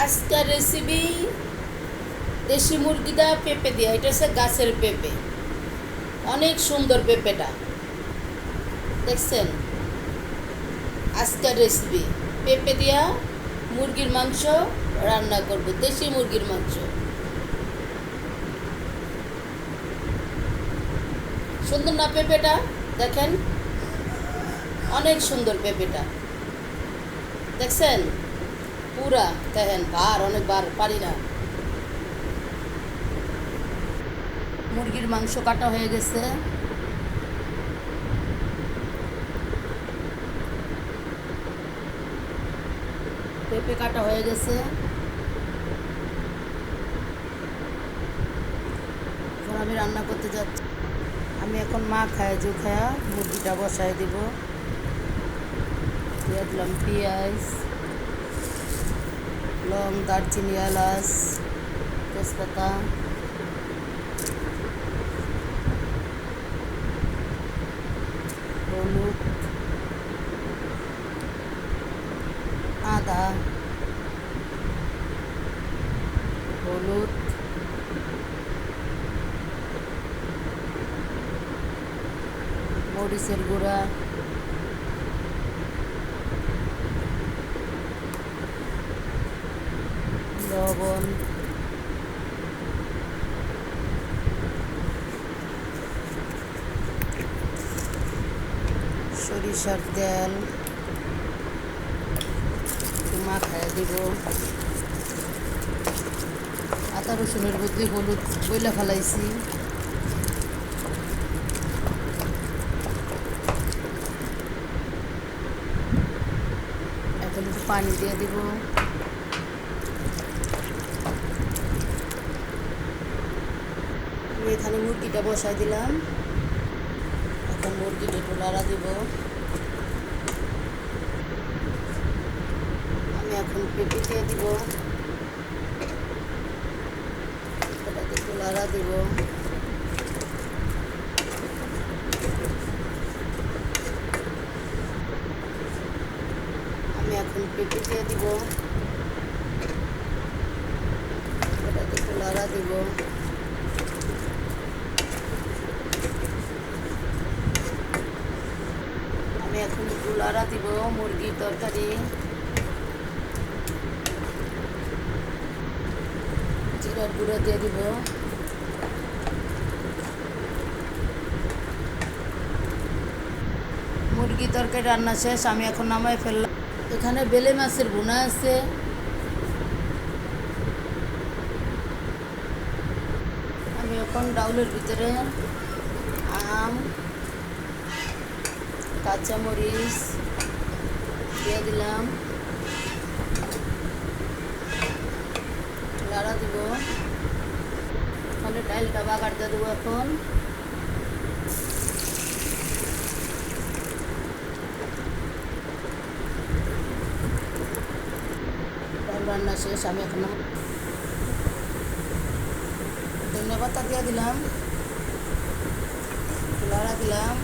আজকের রেসিপি দেশি মুরগি দা পেঁপে দিয়া। এটা হচ্ছে গাছের পেঁপে, অনেক সুন্দর পেঁপেটা, দেখছেন। আজকের রেসিপি পেঁপে দিয়া মুরগির মাংস রান্না করব, দেশি মুরগির মাংস। সুন্দর না পেঁপেটা? দেখেন, অনেক সুন্দর পেঁপেটা, দেখছেন। পুরা দেখেন, অনেকবার পারি না। মুরগির মাংস কাটা হয়ে গেছে। পেঁপে কাটা হয়ে গেছে। এখন আমি রান্না করতে যাচ্ছি। আমি এখন মা খায় যে খায়া মুরগিটা বসায় দিব। দিয়ে দিলাম পেঁয়াজ, লং, দারচিনি, এলাচ, তেজপাতা, হলুদ, আদা, হলুদ, মরিচের গুঁড়া, লবণ, সরিষার তেল মাখায় দিব। আদা রসুনের বদলে হলুদ বইলা ফেলাইছি। এখন একটু পানি দিয়ে দিব। আমি এখানে মুরগিটা বসাই দিলাম। এখন মুরগিটা একটু নাড়া দিব। আমি এখন পেঁপে দিয়ে দিব, এটাকে একটু নাড়া দিব। আমি এখন পেঁপে দিয়ে দিব, এটাকে একটু নাড়া দিব। আমি এখন একটু নাড়া দিব মুরগির তরকারি। জিরার গুঁড়ো দিয়ে দিব। মুরগি তরকারি রান্না শেষ, আমি এখন নামাই ফেললাম। এখানে বেলে মাছের ভুনা আছে। আমি এখন ডাউলের ভিতরে আম, কাঁচামরিচ দিয়ে দিলাম, লাড়া দিব। তাহলে ডালটা বাগার দিয়ে দেবো। এখন ডাল রান্না শেষ, আমি এখন ধন্যবাদ দিয়ে দিলাম, লাড়া দিলাম।